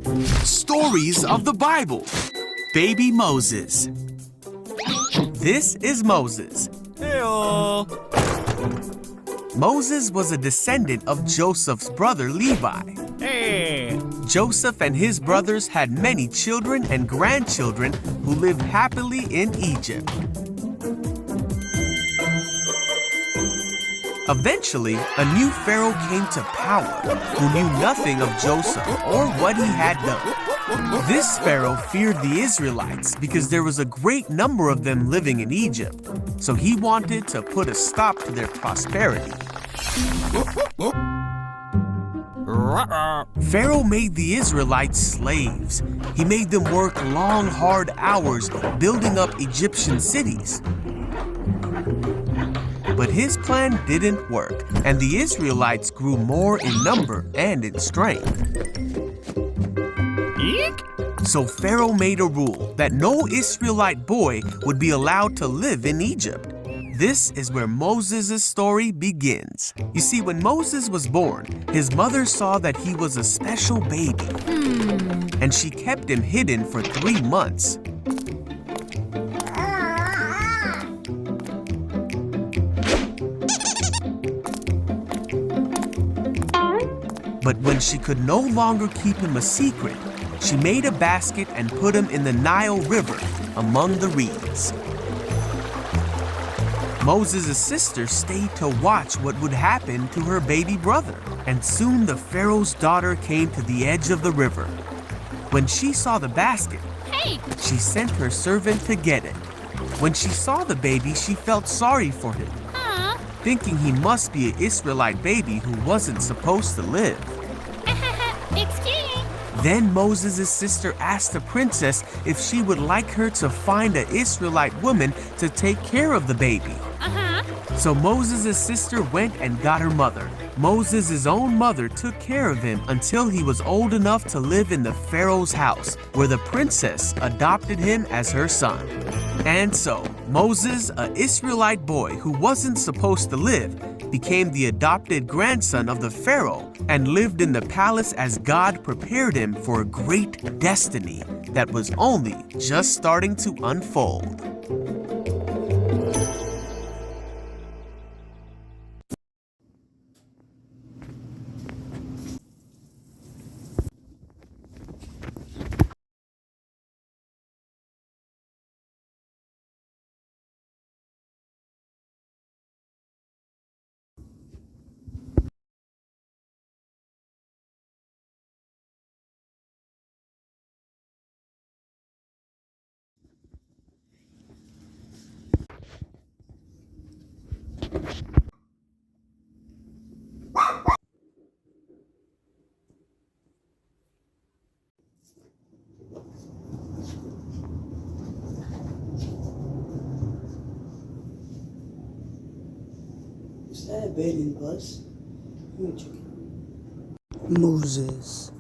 Stories of the Bible. Baby Moses. This is Moses. Hey-o. Moses was a descendant of Joseph's brother Levi. Hey. Joseph and his brothers had many children and grandchildren who lived happily in Egypt. Eventually, a new pharaoh came to power who knew nothing of Joseph or what he had done. This pharaoh feared the Israelites because there was a great number of them living in Egypt, so he wanted to put a stop to their prosperity. Pharaoh made the Israelites slaves. He made them work long, hard hours building up Egyptian cities. But his plan didn't work, and the Israelites grew more in number and in strength. Eek. So Pharaoh made a rule that no Israelite boy would be allowed to live in Egypt. This is where Moses' story begins. You see, when Moses was born, his mother saw that he was a special baby, and she kept him hidden for 3 months. But when she could no longer keep him a secret, she made a basket and put him in the Nile River among the reeds. Moses' sister stayed to watch what would happen to her baby brother, and soon the Pharaoh's daughter came to the edge of the river. When she saw the basket, she sent her servant to get it. When she saw the baby, she felt sorry for him, thinking he must be an Israelite baby who wasn't supposed to live. Excuse me. Then Moses' sister asked the princess if she would like her to find an Israelite woman to take care of the baby. So Moses' sister went and got her mother. Moses' own mother took care of him until he was old enough to live in the Pharaoh's house, where the princess adopted him as her son. And so, Moses, an Israelite boy who wasn't supposed to live, became the adopted grandson of the Pharaoh and lived in the palace as God prepared him for a great destiny that was only just starting to unfold. Is that a bathing bus? Let me check it. Moses.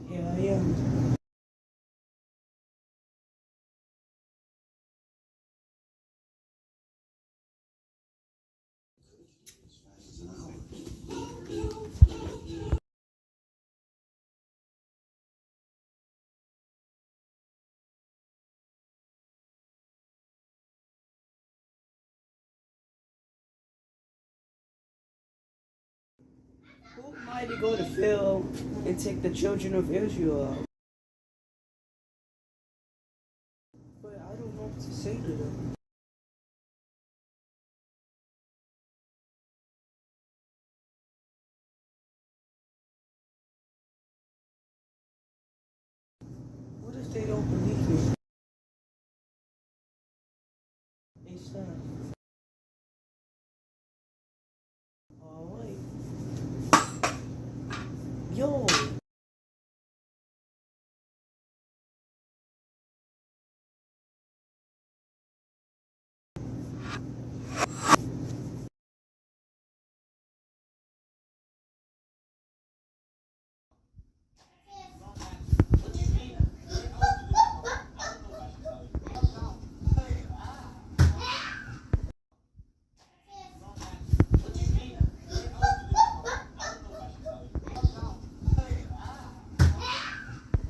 Here I am. Who might go to Pharaoh and take the children of Israel out? But I don't know what to say to them. What if they don't believe me? Hey, stop. Alright. Yo!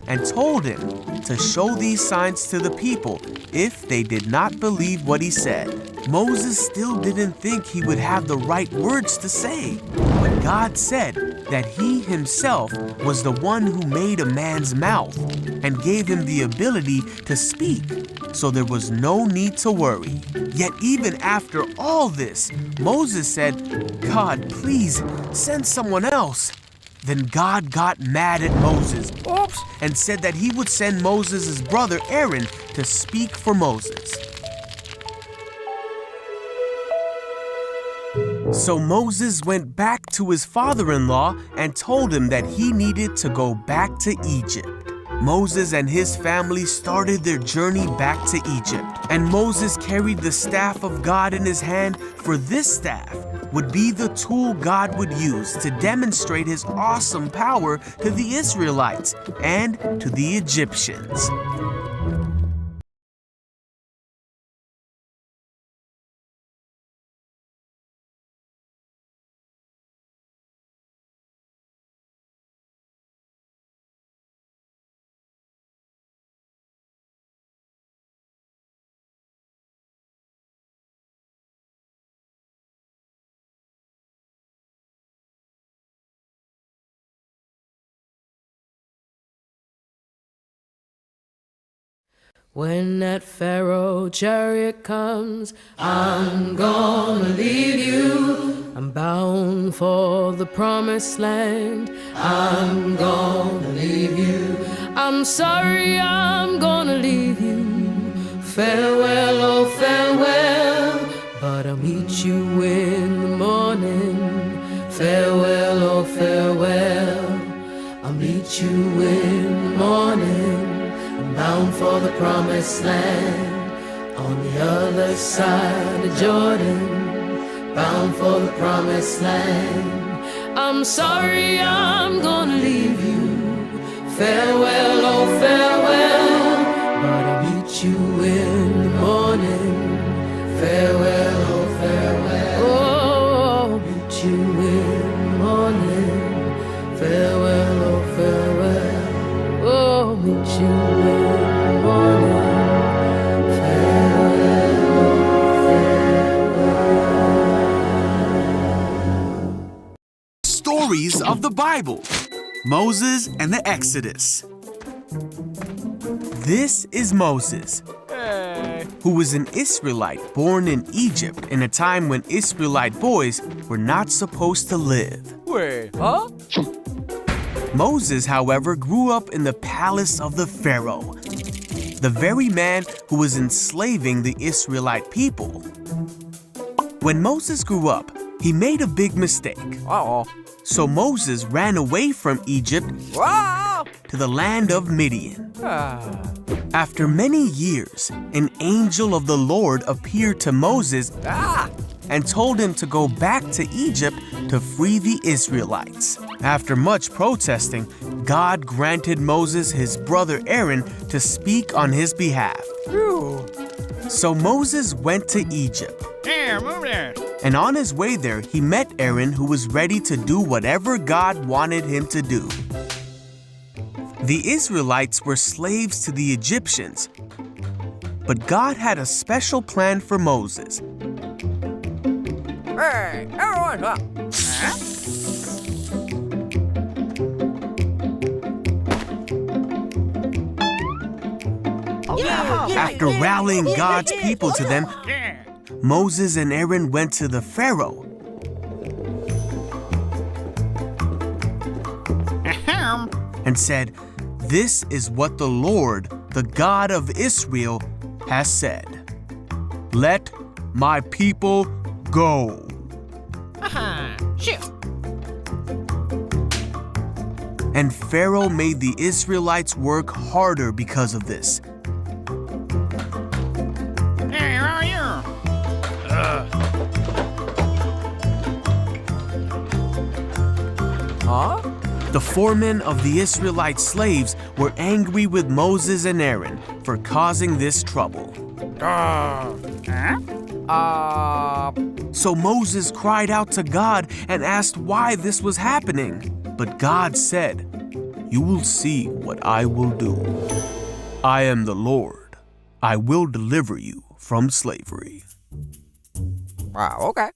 and told him to show these signs to the people if they did not believe what he said. Moses still didn't think he would have the right words to say, but God said that he himself was the one who made a man's mouth and gave him the ability to speak, so there was no need to worry. Yet even after all this, Moses said, "God, please send someone else." Then God got mad at Moses and said that he would send Moses' brother Aaron to speak for Moses. So Moses went back to his father-in-law and told him that he needed to go back to Egypt. Moses and his family started their journey back to Egypt, and Moses carried the staff of God in his hand, for this staff would be the tool God would use to demonstrate his awesome power to the Israelites and to the Egyptians. When that Pharaoh chariot comes, I'm gonna leave you. I'm bound for the promised land. I'm gonna leave you. I'm sorry, I'm gonna leave you. Farewell, oh farewell, but I'll meet you in the morning. Farewell, oh farewell, I'll meet you in the morning. Bound for the promised land, on the other side of Jordan, bound for the promised land. I'm sorry, I'm gonna leave you. Farewell, oh farewell, but I'll meet you in the morning. Farewell, oh farewell, oh, I'll meet you in the morning. Farewell, oh farewell, oh, I'll meet you in the morning. Stories of the Bible. Moses and the Exodus. This is Moses, who was an Israelite born in Egypt in a time when Israelite boys were not supposed to live. Wait, huh? Moses, however, grew up in the palace of the Pharaoh, the very man who was enslaving the Israelite people. When Moses grew up, he made a big mistake. Uh-oh. So Moses ran away from Egypt to the land of Midian. After many years, an angel of the Lord appeared to Moses and told him to go back to Egypt to free the Israelites. After much protesting, God granted Moses his brother Aaron to speak on his behalf. So Moses went to Egypt. And on his way there, he met Aaron, who was ready to do whatever God wanted him to do. The Israelites were slaves to the Egyptians, but God had a special plan for Moses. Hey, everyone, After rallying God's people to them, Moses and Aaron went to the Pharaoh. And said, "This is what the Lord, the God of Israel, has said. Let my people go." And Pharaoh made the Israelites work harder because of this. The foremen of the Israelite slaves were angry with Moses and Aaron for causing this trouble. So Moses cried out to God and asked why this was happening. But God said, you will see what I will do. I am the Lord. I will deliver you from slavery. Wow, okay.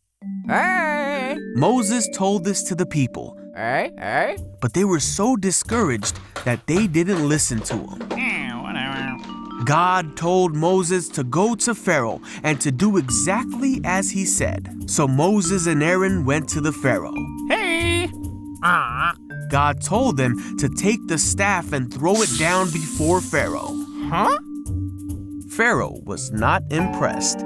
Hey! Moses told this to the people, Hey! but they were so discouraged that they didn't listen to him. God told Moses to go to Pharaoh and to do exactly as he said. So Moses and Aaron went to the Pharaoh. Hey! God told them to take the staff and throw it down before Pharaoh. Huh? Pharaoh was not impressed.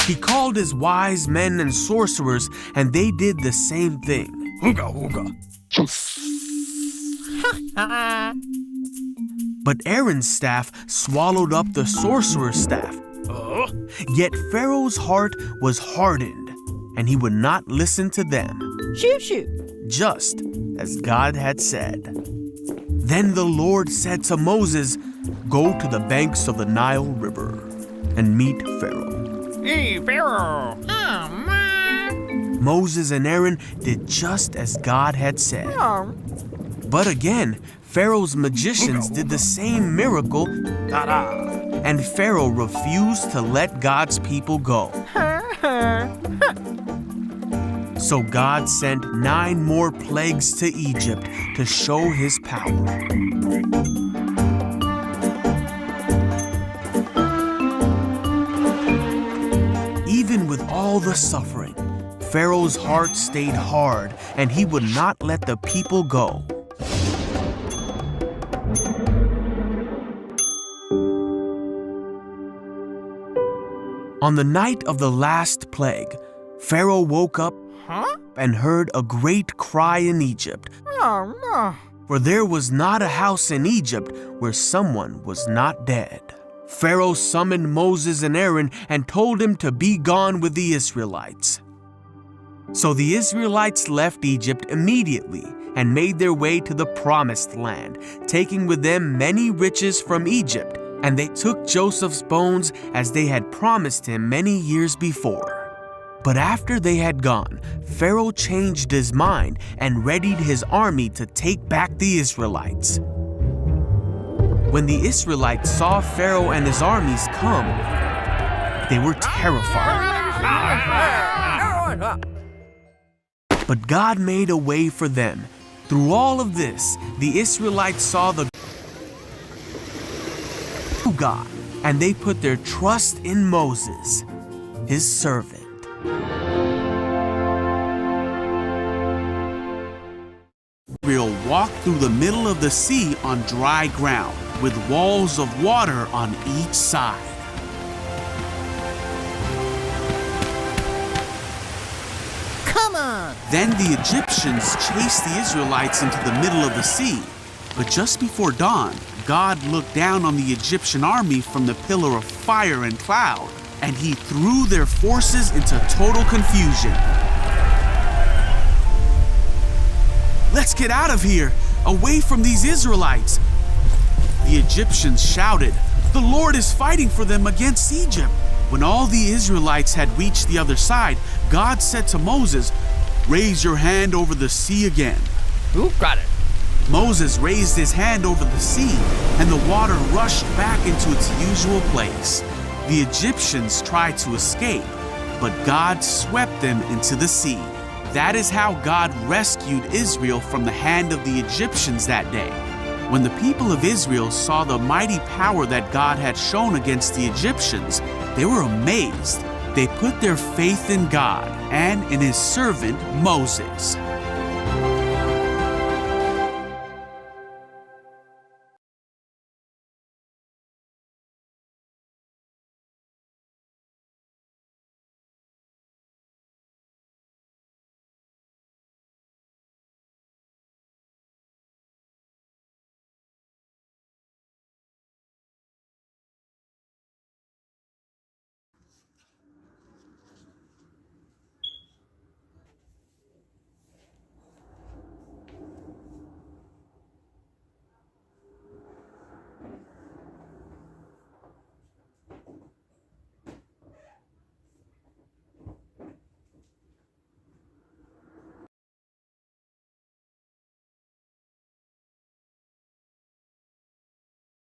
He called his wise men and sorcerers, and they did the same thing. Ooga. But Aaron's staff swallowed up the sorcerer's staff. Yet Pharaoh's heart was hardened, and he would not listen to them. Shoot. Just as God had said. Then the Lord said to Moses, "Go to the banks of the Nile River and meet Pharaoh." Hey, Pharaoh! Oh, man! Moses and Aaron did just as God had said. Oh. But again, Pharaoh's magicians did the same miracle, and Pharaoh refused to let God's people go. So God sent 9 more plagues to Egypt to show his power. Even with all the suffering, Pharaoh's heart stayed hard, and he would not let the people go. On the night of the last plague, Pharaoh woke up and heard a great cry in Egypt. Oh, no. For there was not a house in Egypt where someone was not dead. Pharaoh summoned Moses and Aaron and told them to be gone with the Israelites. So the Israelites left Egypt immediately and made their way to the Promised Land, taking with them many riches from Egypt, and they took Joseph's bones as they had promised him many years before. But after they had gone, Pharaoh changed his mind and readied his army to take back the Israelites. When the Israelites saw Pharaoh and his armies come, they were terrified. But God made a way for them. Through all of this, the Israelites saw the God, and they put their trust in Moses, his servant. Israel walked through the middle of the sea on dry ground, with walls of water on each side. Come on! Then the Egyptians chased the Israelites into the middle of the sea. But just before dawn, God looked down on the Egyptian army from the pillar of fire and cloud, and he threw their forces into total confusion. "Let's get out of here, away from these Israelites!" The Egyptians shouted, "The Lord is fighting for them against Egypt." When all the Israelites had reached the other side, God said to Moses, "Raise your hand over the sea again." Who got it? Moses raised his hand over the sea, and the water rushed back into its usual place. The Egyptians tried to escape, but God swept them into the sea. That is how God rescued Israel from the hand of the Egyptians that day. When the people of Israel saw the mighty power that God had shown against the Egyptians, they were amazed. They put their faith in God and in his servant Moses.